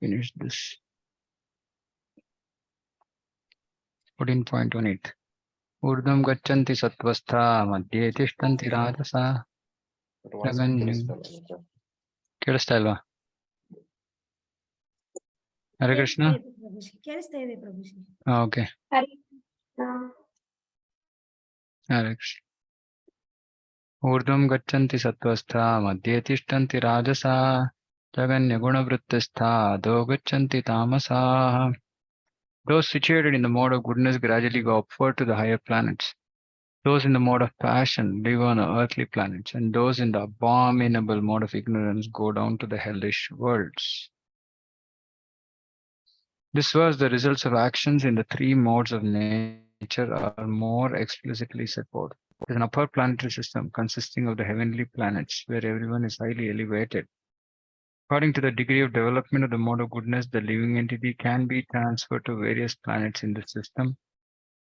Finish this. 14.18. Urdhvam gachanti sattvastha madhye tishtanti rajasa. ಕೇಳಿಸ್ತಾ ಇಲ್ವಾ? Hare Krishna. Okay, Hare Krishna. ಊರ್ಧ್ವಂ ಗಚ್ಚಂತಿ ಸತ್ವಸ್ಥಾ ಮಧ್ಯೆ ತಿಷ್ಠಂತಿ ರಾಜಸಾ ಜಗನ್ಯ ಗುಣವೃತ್ತಿಸ್ಥಾ ಅಧೋ ಗಚ್ಚಂತಿ ತಾಮಸಾಃ. Those situated in the mode of goodness gradually go upward to the higher planets. Those in the mode of passion live on earthly planets, and those in the abominable mode of ignorance go down to the hellish worlds. This was the results of actions in the three modes of nature are more explicitly set forth. There is an upper planetary system consisting of the heavenly planets where everyone is highly elevated. According to the degree of development of the mode of goodness, the living entity can be transferred to various planets in the system.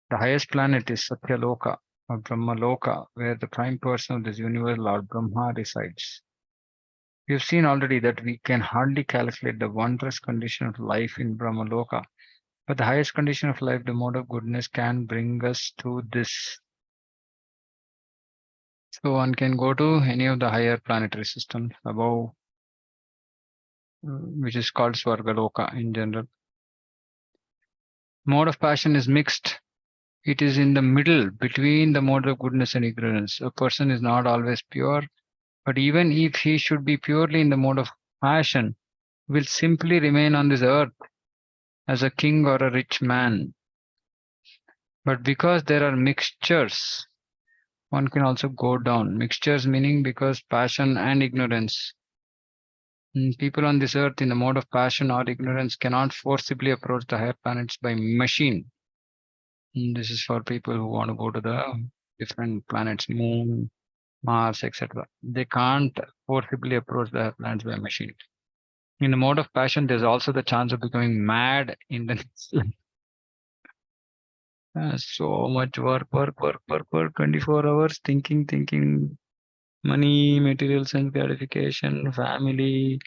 The highest planet is Satyaloka or Brahmaloka, where the prime person of this universe, Lord Brahma, resides. We have seen already that we can hardly calculate the wondrous condition of life in Brahmaloka, but the highest condition of life, the mode of goodness, can bring us to this. So one can go to any of the higher planetary systems above, which is called Swargaloka in general. Mode of passion is mixed. It is in the middle between the mode of goodness and ignorance. A person is not always pure, but even if he should be purely in the mode of passion, will simply remain on this earth as a king or a rich man. But because there are mixtures, one can also go down. Mixtures meaning because passion and ignorance. People on this earth in the mode of passion or ignorance cannot forcibly approach the higher planets by machine. This is for people who want to go to the different planets, Moon, Mars, etc. They can't forcibly approach the higher planets by machine. In the mode of passion, there's also the chance of becoming mad in the next life. So much work, 24 hours, thinking, money, material sense gratification, family,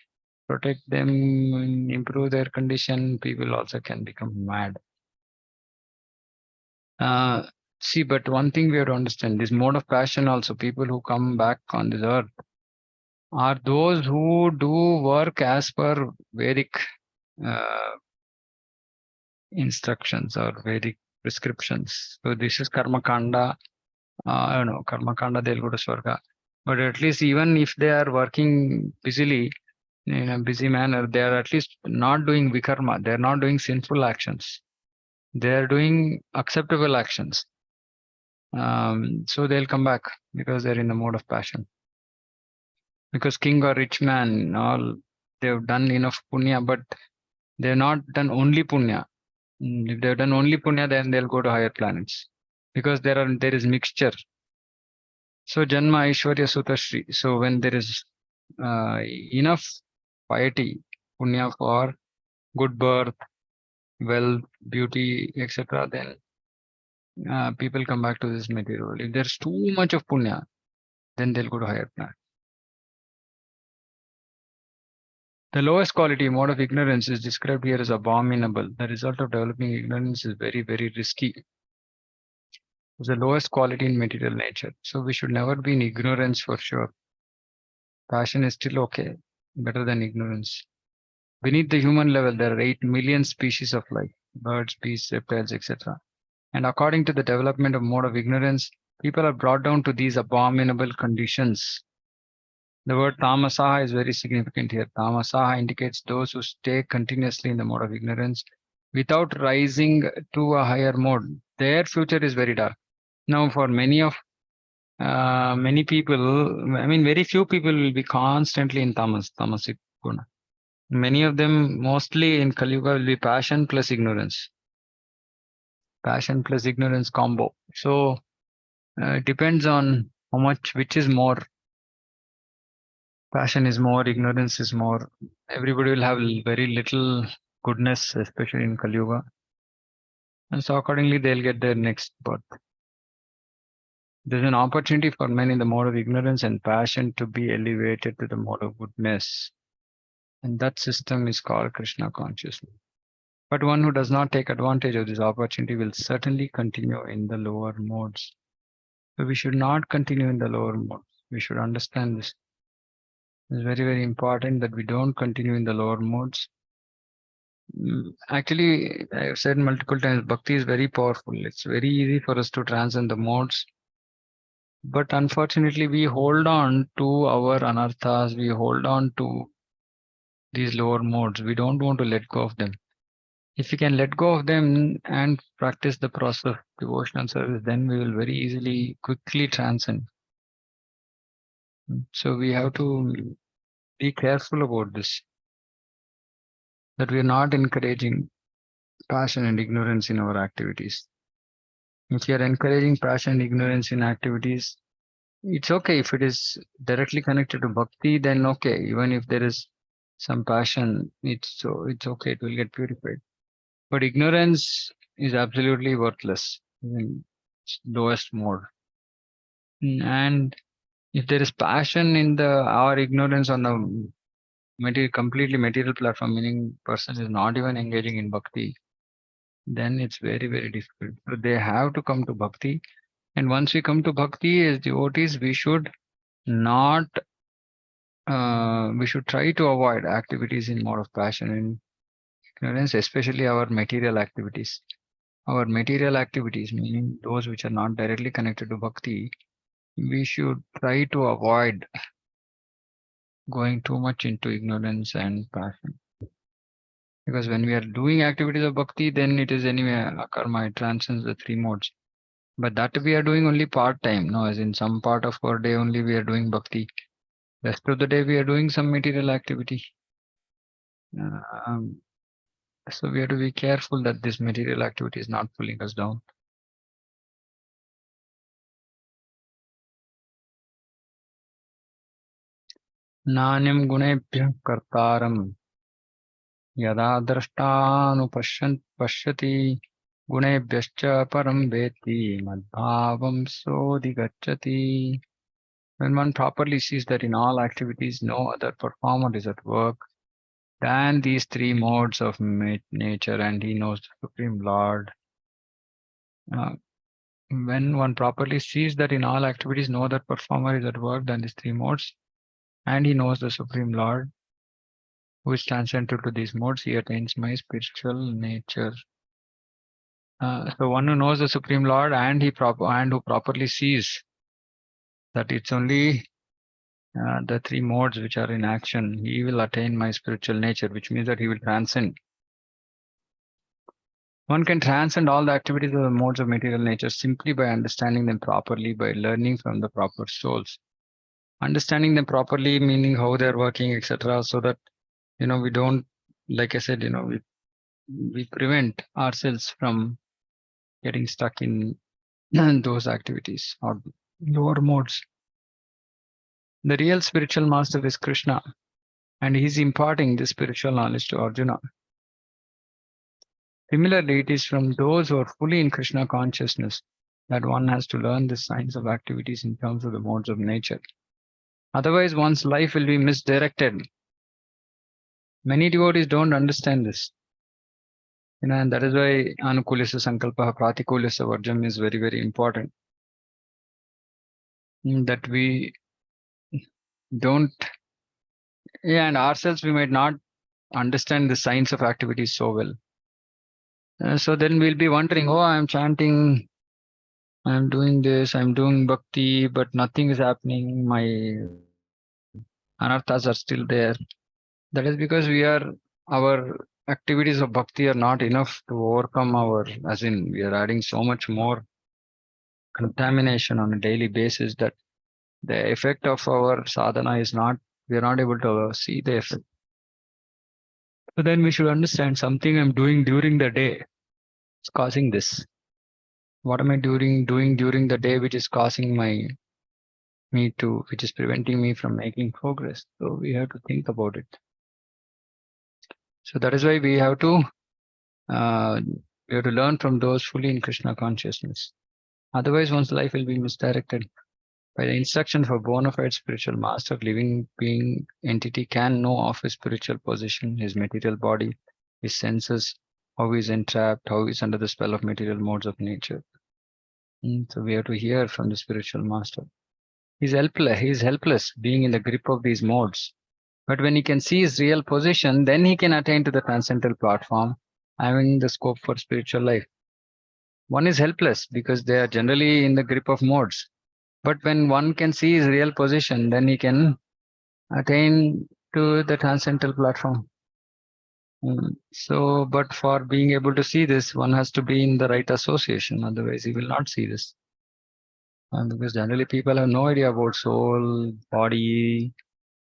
protect them, improve their condition. People also can become mad. See, but one thing we have to understand, this mode of passion also, people who come back on this earth are those who do work as per Vedic instructions or Vedic prescriptions. So this is Karma Kanda. I don't know, Karma Kanda, they'll go to Swarga. But at least even if they are working busily, in a busy manner, they are at least not doing vikarma. They are not doing sinful actions. They are doing acceptable actions. So they'll come back because they're in the mode of passion. Because king or rich man, all they've done enough punya, but they've not done only punya. If they've done only punya, then they'll go to higher planets because there is mixture. So Janma Aishwarya Sutashri. So when there is enough piety, punya for good birth, wealth, beauty, etc., then people come back to this material world. If there's too much of punya, then they'll go to higher planet. The lowest quality mode of ignorance is described here as abominable. The result of developing ignorance is very, very risky. It's the lowest quality in material nature. So we should never be in ignorance for sure. Passion is still okay, better than ignorance. Beneath the human level, there are 8 million species of life, birds, beasts, reptiles, etc. And according to the development of mode of ignorance, people are brought down to these abominable conditions. The word tamasaha is very significant here. Tamasaha indicates those who stay continuously in the mode of ignorance without rising to a higher mode. Their future is very dark. Now, for many people, I mean, very few people will be constantly in tamasic guna. Many of them, mostly in Kali Yuga, will be passion plus ignorance. Passion plus ignorance combo. So it depends on how much, which is more. Passion is more, ignorance is more. Everybody will have very little goodness, especially in Kali Yuga. And so accordingly, they'll get their next birth. There's an opportunity for men in the mode of ignorance and passion to be elevated to the mode of goodness. And that system is called Krishna consciousness. But one who does not take advantage of this opportunity will certainly continue in the lower modes. So we should not continue in the lower modes. We should understand this. It's very, very important that we don't continue in the lower modes. Actually, I've said multiple times, bhakti is very powerful. It's very easy for us to transcend the modes. But unfortunately, we hold on to our anarthas. We hold on to these lower modes. We don't want to let go of them. If we can let go of them and practice the process of devotional service, then we will very easily, quickly transcend. So we have to be careful about this, that we are not encouraging passion and ignorance in our activities. If you are encouraging passion and ignorance in activities, it's okay. If it is directly connected to bhakti, then okay. Even if there is some passion, it's okay. It will get purified. But ignorance is absolutely worthless in its lowest mode. And if there is passion in the our ignorance on the completely material platform, meaning person is not even engaging in bhakti, then it's very, very difficult. So they have to come to bhakti. And once we come to bhakti as devotees, we should not, we should try to avoid activities in mode of passion and ignorance, especially our material activities. Our material activities, meaning those which are not directly connected to bhakti, we should try to avoid going too much into ignorance and passion. Because when we are doing activities of bhakti, then it is anyway karma, it transcends the three modes. But that we are doing only part time, no, as in some part of our day only we are doing bhakti. Rest of the day we are doing some material activity. Um, so we have to be careful that this material activity is not pulling us down. Nanyam gunebhyah kartaram yada pashyati gunebhyascha param veti madbhavam sodigacchati. When one properly sees that in all activities no other performer is at work than these three modes of nature, and he knows the Supreme Lord. When one properly sees that in all activities no other performer is at work than these three modes, and he knows the Supreme Lord, who is transcendental to these modes, he attains my spiritual nature. So one who knows the Supreme Lord and who properly sees that it's only the three modes which are in action, he will attain my spiritual nature, which means that he will transcend. One can transcend all the activities of the modes of material nature simply by understanding them properly, by learning from the proper souls. Understanding them properly, meaning how they're working, etc., so that we don't, like I said, we prevent ourselves from getting stuck in those activities or lower modes. The real spiritual master is Krishna, and he's imparting this spiritual knowledge to Arjuna. Similarly, it is from those who are fully in Krishna consciousness that one has to learn the science of activities in terms of the modes of nature. Otherwise, one's life will be misdirected. Many devotees don't understand this. And that is why Anukulasa Sankalpa, Pratikulasa Varjam is very, very important. That we don't, and ourselves we might not understand the science of activities so well. So then we'll be wondering, oh, I'm chanting, I'm doing this, I'm doing bhakti, but nothing is happening. My anarthas are still there. That is because our activities of bhakti are not enough to overcome as in we are adding so much more contamination on a daily basis that the effect of our sadhana we are not able to see the effect. So then we should understand something I'm doing during the day is causing this. What am I doing during the day which is causing which is preventing me from making progress? So we have to think about it. So that is why we have to learn from those fully in Krishna consciousness. Otherwise, one's life will be misdirected. By the instruction of a bona fide spiritual master, living being entity can know of his spiritual position, his material body, his senses, how he is entrapped, how he is under the spell of material modes of nature. So we have to hear from the spiritual master. He's helpless. He's helpless, being in the grip of these modes. But when he can see his real position, then he can attain to the transcendental platform, having the scope for spiritual life. One is helpless because they are generally in the grip of modes. But when one can see his real position, then he can attain to the transcendental platform. So, but for being able to see this, one has to be in the right association. Otherwise, he will not see this. Because generally people have no idea about soul, body,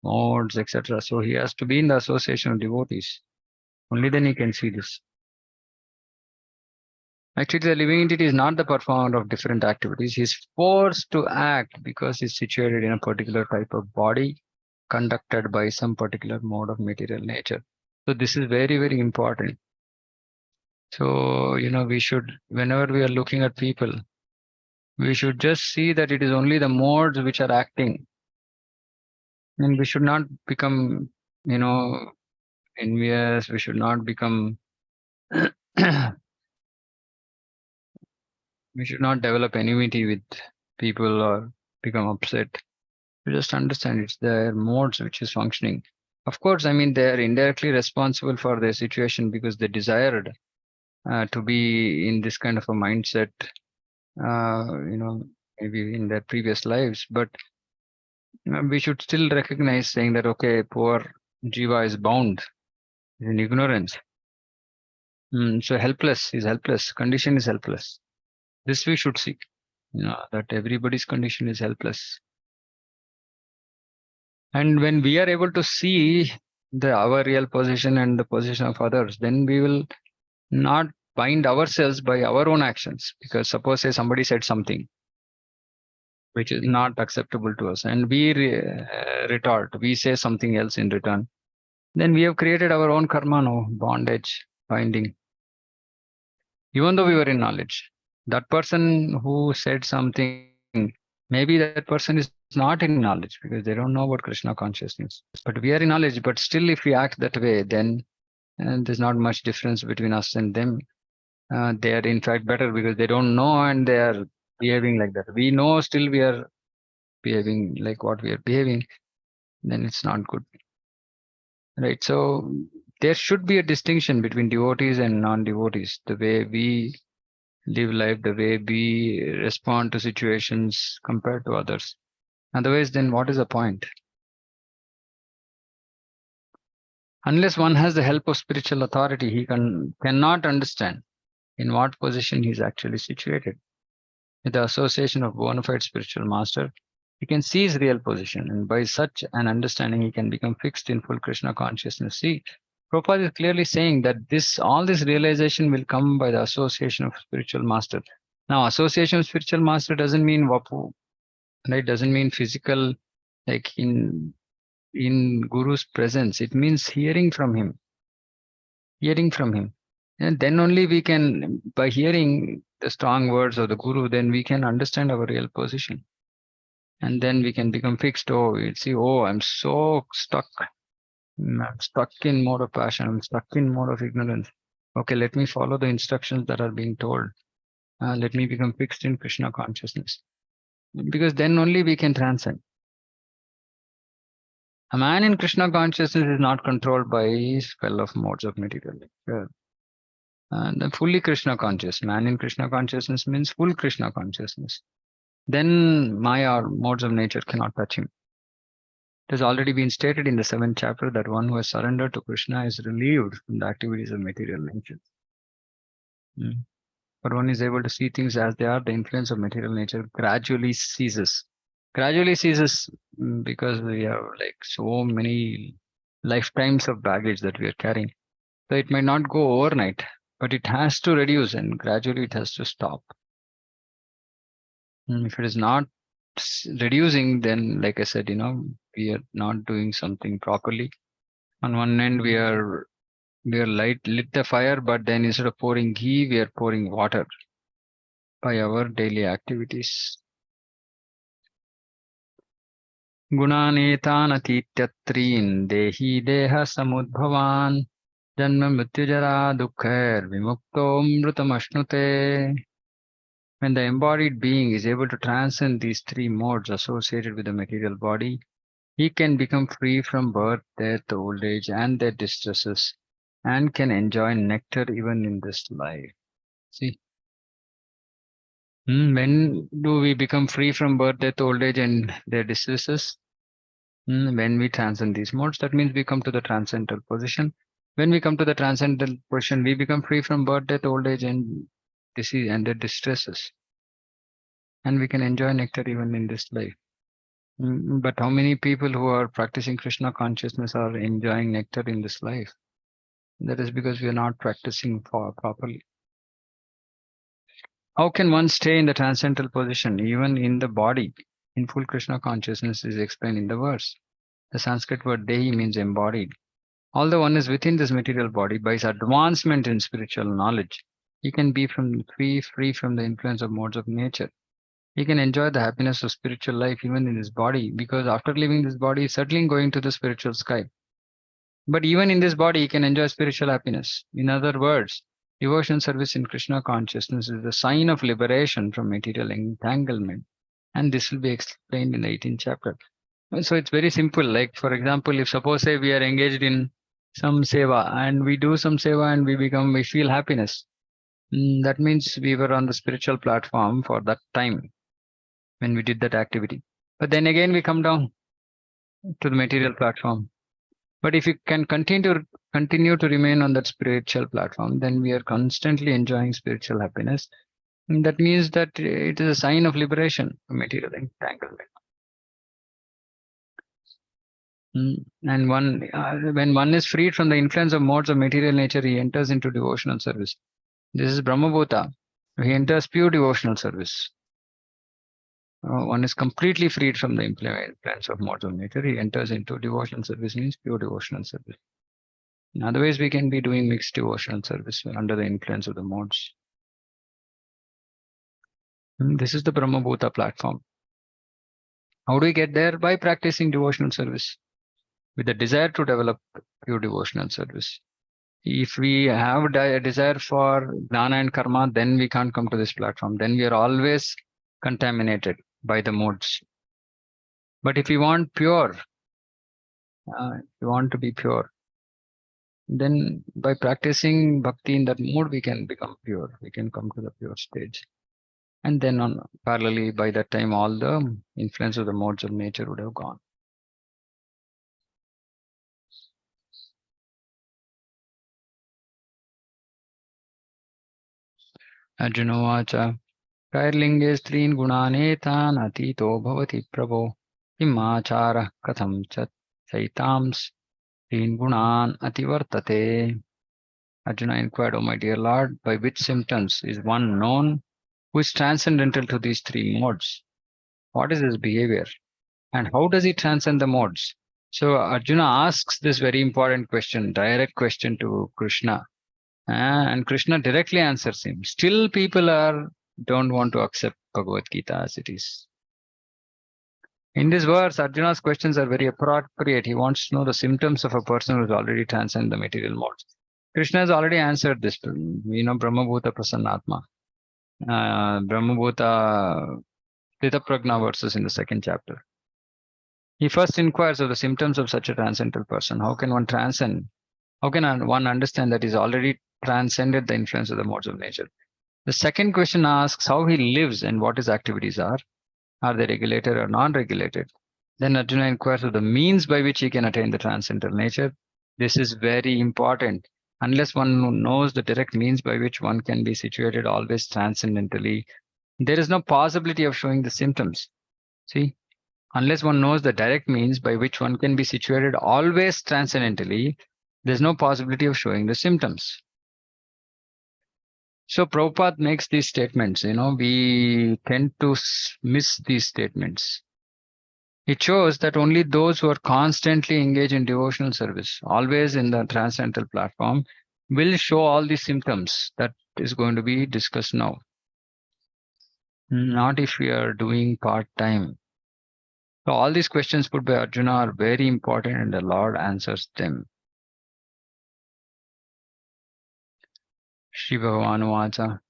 modes, etc. So he has to be in the association of devotees. Only then he can see this. Actually, the living entity is not the performer of different activities. He is forced to act because he is situated in a particular type of body conducted by some particular mode of material nature. So this is very, very important. So, we should, whenever we are looking at people, we should just see that it is only the modes which are acting. And we should not become, envious. We should not become, we should not develop enmity with people or become upset. You just understand it's their modes which is functioning. Of course, I mean, they are indirectly responsible for their situation because they desired to be in this kind of a mindset, maybe in their previous lives. But we should still recognize saying that, okay, poor Jiva is bound, is in ignorance. So helpless is helpless. Condition is helpless. This we should see, that everybody's condition is helpless. And when we are able to see our real position and the position of others, then we will not bind ourselves by our own actions. Because suppose say somebody said something which is not acceptable to us, and we retort, we say something else in return, then we have created our own karma, no bondage, binding. Even though we were in knowledge, that person who said something, maybe that person is not in knowledge because they don't know about Krishna consciousness. But we are in knowledge, but still if we act that way, then there's not much difference between us and them. They are in fact better because they don't know and they are behaving like that. We know, still we are behaving like what we are behaving, then it's not good. Right. So there should be a distinction between devotees and non-devotees. The way we live life, the way we respond to situations compared to others. Otherwise, then what is the point? Unless one has the help of spiritual authority, he cannot understand in what position he is actually situated. With the association of bona fide spiritual master, he can see his real position, and by such an understanding, he can become fixed in full Krishna consciousness. See, Prabhupada is clearly saying that all this realization will come by the association of spiritual master. Now, association of spiritual master doesn't mean vapu, right? Doesn't mean physical, like in Guru's presence. It means hearing from him, and then only we can, by hearing the strong words of the Guru, then we can understand our real position. And then we can become fixed. Oh, we see, oh, I'm so stuck. I'm stuck in mode of passion. I'm stuck in mode of ignorance. Okay, let me follow the instructions that are being told. Let me become fixed in Krishna consciousness. Because then only we can transcend. A man in Krishna consciousness is not controlled by spell of modes of material nature. And the fully Krishna conscious. Man in Krishna consciousness means full Krishna consciousness. Then Maya or modes of nature cannot touch him. It has already been stated in the 7th chapter that one who has surrendered to Krishna is relieved from the activities of material nature. But one is able to see things as they are. The influence of material nature gradually ceases. Gradually ceases because we have like so many lifetimes of baggage that we are carrying. So it might not go overnight, but it has to reduce and gradually it has to stop. If it is not reducing, then like I said, we are not doing something properly. On one end, we are lit the fire, but then instead of pouring ghee, we are pouring water by our daily activities. Gunanetan atityattrin dehi deha samudbhavan janma mrityujara dukkhair vimukto mritamashnute. When the embodied being is able to transcend these three modes associated with the material body, he can become free from birth, death, old age, and their distresses, and can enjoy nectar even in this life. See, when do we become free from birth, death, old age, and their distresses? When we transcend these modes, that means we come to the transcendental position. When we come to the transcendental position, we become free from birth, death, old age, and disease and their distresses, and we can enjoy nectar even in this life. But how many people who are practicing Krishna consciousness are enjoying nectar in this life? That is because we are not practicing properly. How can one stay in the transcendental position even in the body? In full Krishna consciousness is explained in the verse. The Sanskrit word Dehi means embodied. Although one is within this material body, by his advancement in spiritual knowledge, he can be free from the influence of modes of nature. He can enjoy the happiness of spiritual life even in his body, because after leaving this body, he is certainly going to the spiritual sky. But even in this body, he can enjoy spiritual happiness. In other words, devotion service in Krishna consciousness is the sign of liberation from material entanglement. And this will be explained in the 18th chapter. So it's very simple. Like, for example, if suppose say we are engaged in some seva and we do some seva and we feel happiness. That means we were on the spiritual platform for that time when we did that activity. But then again, we come down to the material platform. But if you can continue to remain on that spiritual platform, then we are constantly enjoying spiritual happiness. And that means that it is a sign of liberation from material entanglement. And when one is freed from the influence of modes of material nature, he enters into devotional service. This is Brahmabhuta. He enters pure devotional service. One is completely freed from the influence of modes of nature. He enters into devotional service, means pure devotional service. Otherwise, we can be doing mixed devotional service under the influence of the modes. This is the Brahmabhuta platform. How do we get there? By practicing devotional service with the desire to develop pure devotional service. If we have a desire for jnana and karma, then we can't come to this platform. Then we are always contaminated by the modes. But if we want pure, if we want to be pure, then by practicing bhakti in that mode, we can become pure. We can come to the pure stage. And then parallelly, by that time, all the influence of the modes of nature would have gone. Arjunavacha, Kairlinge strin gunanetan atito bhavati prabho imachara katham chat saitams strin gunan ativartate. Arjuna inquired, O my dear Lord, by which symptoms is one known who is transcendental to these three modes? What is his behavior? And how does he transcend the modes? So Arjuna asks this very important question, direct question to Krishna. And Krishna directly answers him. Still people don't want to accept Bhagavad Gita as it is. In this verse, Arjuna's questions are very appropriate. He wants to know the symptoms of a person who has already transcended the material modes. Krishna has already answered this. Brahmabhuta Prasannatma. Brahmabhuta Prajna verses in the 2nd chapter. He first inquires of the symptoms of such a transcendental person. How can one transcend? How can one understand that he's already transcended the influence of the modes of nature? The second question asks how he lives and what his activities are. Are they regulated or non-regulated? Then Arjuna inquires of the means by which he can attain the transcendental nature. This is very important. Unless one knows the direct means by which one can be situated always transcendentally, there is no possibility of showing the symptoms. See, unless one knows the direct means by which one can be situated always transcendentally, there's no possibility of showing the symptoms. So Prabhupada makes these statements, we tend to miss these statements. It shows that only those who are constantly engaged in devotional service, always in the transcendental platform, will show all these symptoms that is going to be discussed now. Not if we are doing part-time. So all these questions put by Arjuna are very important and the Lord answers them. Shri Bhagavan Vacha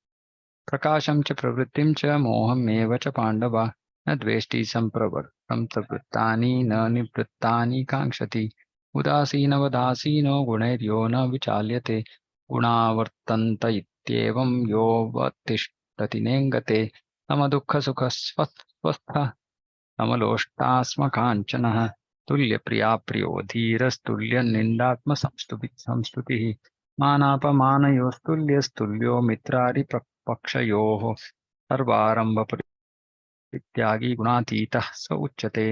Prakasham cha pravrittim cha moham eva cha pandava na dveshti sampravartam pravrittani na nivrittani kankshati udasina vadasino gunairyo na vichalyate gunavartanta ityevam yo vatishtati nengate samadukha sukha swastha समलोष्टास्म काञ्चनः तुल्यप्रिया प्रियो धीरस्तुल्यनिन्दात्म संस्तुतिः मानापमानयोस्तुल्यस्तुल्यो मित्रारिपक्षयोः सर्वारम्भ परित्यागी गुणातीतः स उच्यते.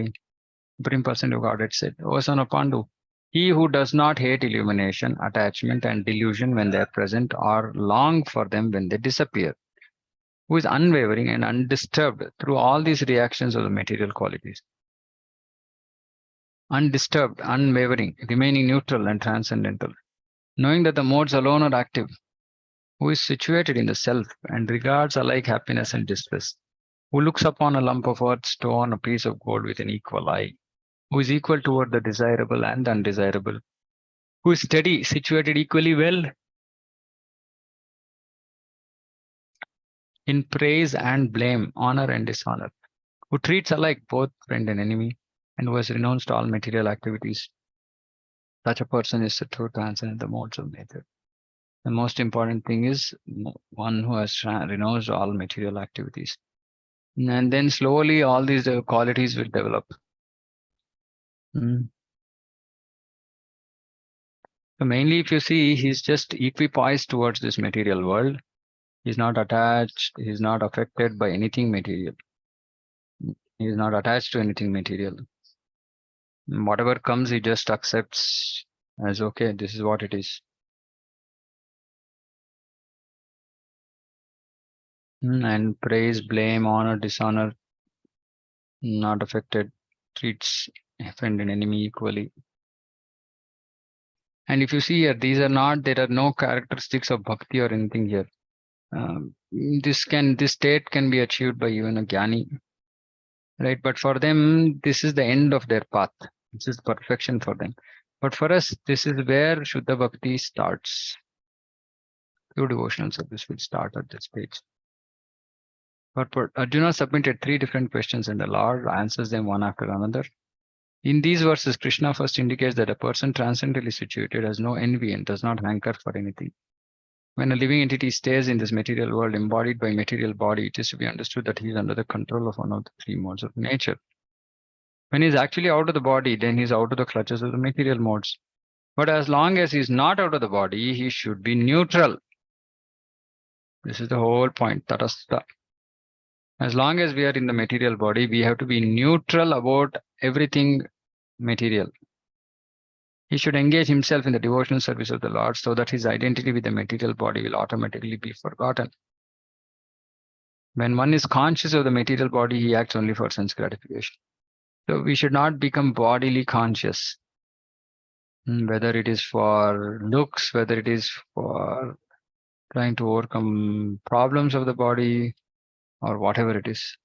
Supreme Person of Godhead said, O son of Pandu, he who does not hate illumination, attachment and delusion when they are present or long for them when they disappear, who is unwavering and undisturbed through all these reactions of the material qualities. Undisturbed, unwavering, remaining neutral and transcendental, knowing that the modes alone are active, who is situated in the self and regards alike happiness and distress, who looks upon a lump of earth, stone, a piece of gold with an equal eye, who is equal toward the desirable and undesirable, who is steady, situated equally well in praise and blame, honor and dishonor, who treats alike both friend and enemy, and who has renounced all material activities. Such a person is the true transcendent the modes of nature. The most important thing is one who has renounced all material activities. And then slowly all these qualities will develop. So mainly if you see, he's just equipoised towards this material world. He's not attached. He's not affected by anything material. He's not attached to anything material. Whatever comes, he just accepts as okay, this is what it is. And praise, blame, honor, dishonor, not affected, treats friend and enemy equally. And if you see here, there are no characteristics of bhakti or anything here. This state can be achieved by even a jnani, right? But for them, this is the end of their path. This is perfection for them. But for us, this is where Shuddha Bhakti starts. Pure devotional service will start at this stage. But Arjuna submitted 3 different questions and the Lord answers them one after another. In these verses, Krishna first indicates that a person transcendently situated has no envy and does not hanker for anything. When a living entity stays in this material world embodied by material body, it is to be understood that he is under the control of one of the 3 modes of nature. When he is actually out of the body, then he is out of the clutches of the material modes. But as long as he is not out of the body, he should be neutral. This is the whole point, tatastha. As long as we are in the material body, we have to be neutral about everything material. He should engage himself in the devotional service of the Lord so that his identity with the material body will automatically be forgotten. When one is conscious of the material body, he acts only for sense gratification. So we should not become bodily conscious, whether it is for looks, whether it is for trying to overcome problems of the body or whatever it is.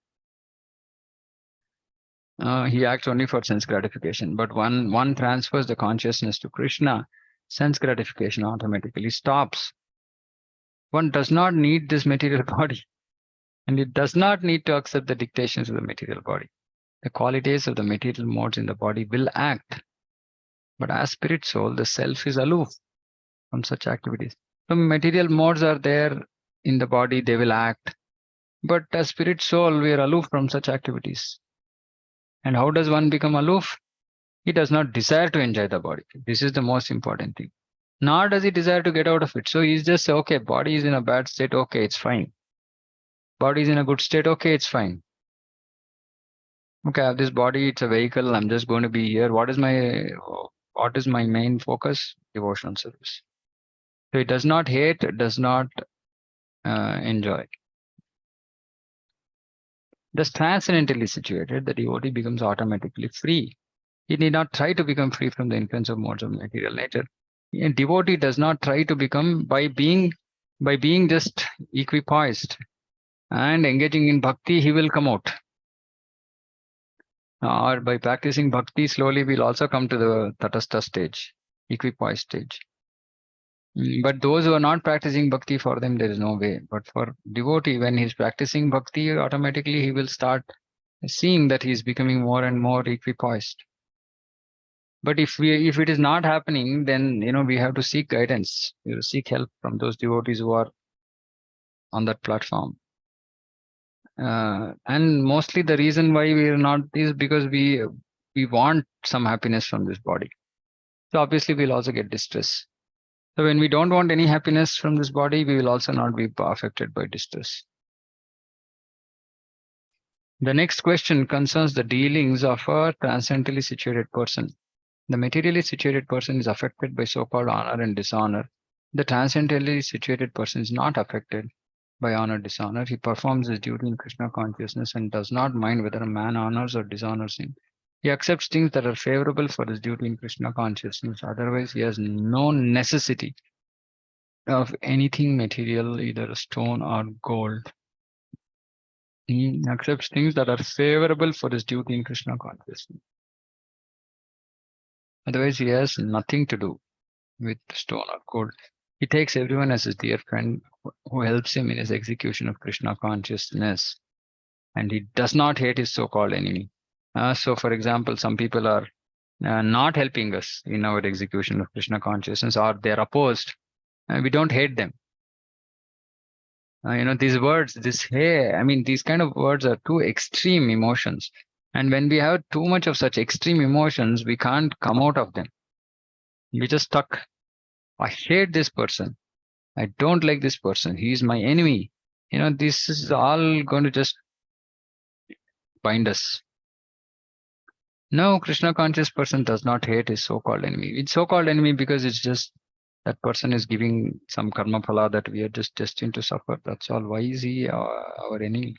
He acts only for sense gratification. But one transfers the consciousness to Krishna, sense gratification automatically stops. One does not need this material body, and it does not need to accept the dictations of the material body. The qualities of the material modes in the body will act. But as spirit soul, the self is aloof from such activities. So material modes are there in the body, they will act. But as spirit soul, we are aloof from such activities. And how does one become aloof? He does not desire to enjoy the body. This is the most important thing. Nor does he desire to get out of it. So he's just say, okay, body is in a bad state, okay, it's fine. Body is in a good state, okay, it's fine. Okay, I have this body, it's a vehicle, I'm just going to be here. What is my main focus? Devotional service. So it does not hate, does not enjoy. Thus transcendentally situated, the devotee becomes automatically free. He need not try to become free from the influence of modes of material nature. A devotee does not try to become by being just equipoised and engaging in bhakti, he will come out. Or by practicing bhakti, slowly we'll also come to the tatastha stage, equipoised stage. But those who are not practicing bhakti, for them there is no way. But for devotee, when he's practicing bhakti, automatically he will start seeing that he is becoming more and more equipoised. But if it is not happening, then we have to seek guidance. We will seek help from those devotees who are on that platform. And mostly the reason why we are not is because we want some happiness from this body. So obviously we'll also get distress. So when we don't want any happiness from this body, we will also not be affected by distress. The next question concerns the dealings of a transcendently situated person. The materially situated person is affected by so-called honor and dishonor. The transcendently situated person is not affected by honor dishonor. He performs his duty in Krishna consciousness and does not mind whether a man honors or dishonors him. He accepts things that are favorable for his duty in Krishna consciousness. Otherwise, he has no necessity of anything material, either stone or gold. He accepts things that are favorable for his duty in Krishna consciousness. Otherwise, he has nothing to do with stone or gold. He takes everyone as his dear friend who helps him in his execution of Krishna consciousness. And he does not hate his so-called enemy. So, for example, some people are not helping us in our execution of Krishna consciousness, or they're opposed. We don't hate them. These words, these kind of words are too extreme emotions. And when we have too much of such extreme emotions, we can't come out of them. We just stuck. I hate this person. I don't like this person. He is my enemy. This is all going to just bind us. No, Krishna conscious person does not hate his so-called enemy. It's so-called enemy because it's just that person is giving some karma phala that we are just destined to suffer. That's all. Why is he our enemy?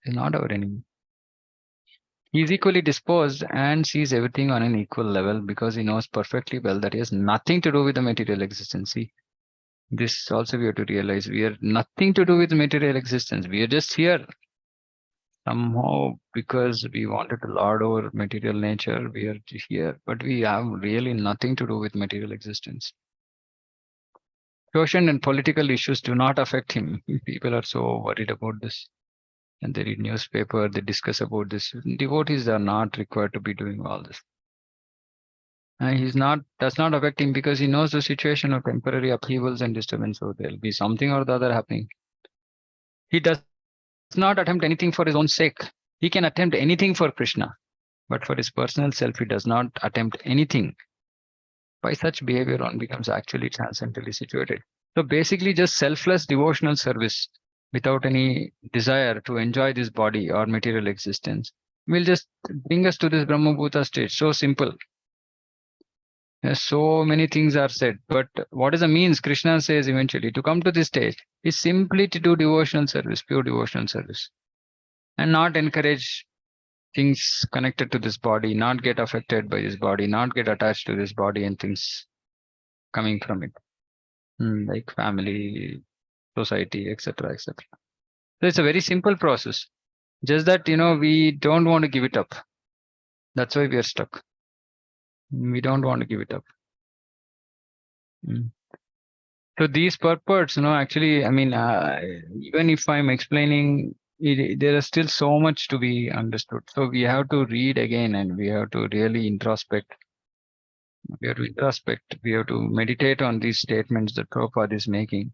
He's not our enemy. He is equally disposed and sees everything on an equal level because he knows perfectly well that he has nothing to do with the material existence. See, this also we have to realize. We are nothing to do with material existence. We are just here. Somehow, because we wanted to lord over material nature, we are here, but we have really nothing to do with material existence. Social and political issues do not affect him. People are so worried about this. And they read newspaper, they discuss about this. Devotees are not required to be doing all this. And does not affect him because he knows the situation of temporary upheavals and disturbance. So there'll be something or the other happening. He does not attempt anything for his own sake. He can attempt anything for Krishna, but for his personal self, he does not attempt anything. By such behavior, one becomes actually transcendently situated. So basically, just selfless devotional service without any desire to enjoy this body or material existence will just bring us to this Brahmabhuta state. So simple. So many things are said, but what is the means? Krishna says eventually to come to this stage is simply to do devotional service, pure devotional service, and not encourage things connected to this body, not get affected by this body, not get attached to this body and things coming from it, like family, society, etc., etc. So it's a very simple process. Just that we don't want to give it up. That's why we are stuck. We don't want to give it up. So these purports, actually, even if I'm explaining, there is still so much to be understood. So we have to read again and we have to really introspect. We have to introspect. We have to meditate on these statements that Prabhupada is making.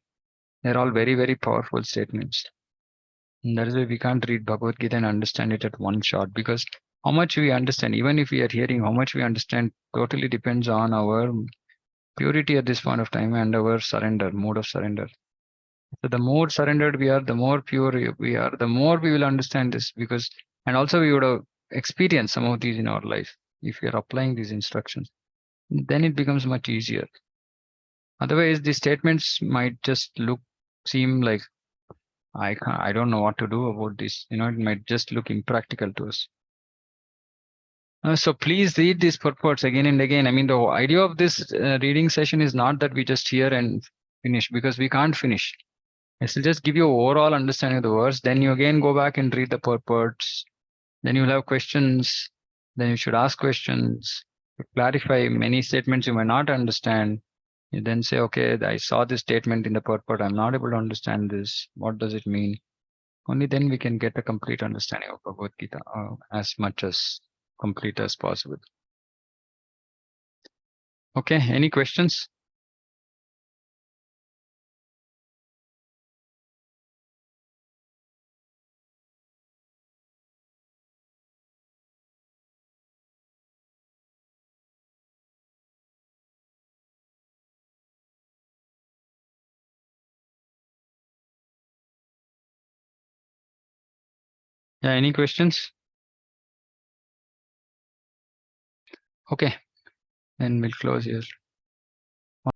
They're all very, very powerful statements. And that is why we can't read Bhagavad Gita and understand it at one shot, because how much we understand, even if we are hearing, how much we understand totally depends on our purity at this point of time and our surrender, mode of surrender. So the more surrendered we are, the more pure we are, the more we will understand this, because, and also we would have experienced some of these in our life. If we are applying these instructions, then it becomes much easier. Otherwise, the statements might just seem like, I don't know what to do about this. It might just look impractical to us. So please read these purports again and again. The idea of this reading session is not that we just hear and finish, because we can't finish. It will just give you overall understanding of the verse. Then you again go back and read the purports. Then you'll have questions. Then you should ask questions to clarify many statements you may not understand. You then say, okay, I saw this statement in the purport. I'm not able to understand this. What does it mean? Only then we can get a complete understanding of Bhagavad Gita, as much as complete as possible. Okay, any questions? Yeah, any questions? Okay, then we'll close here.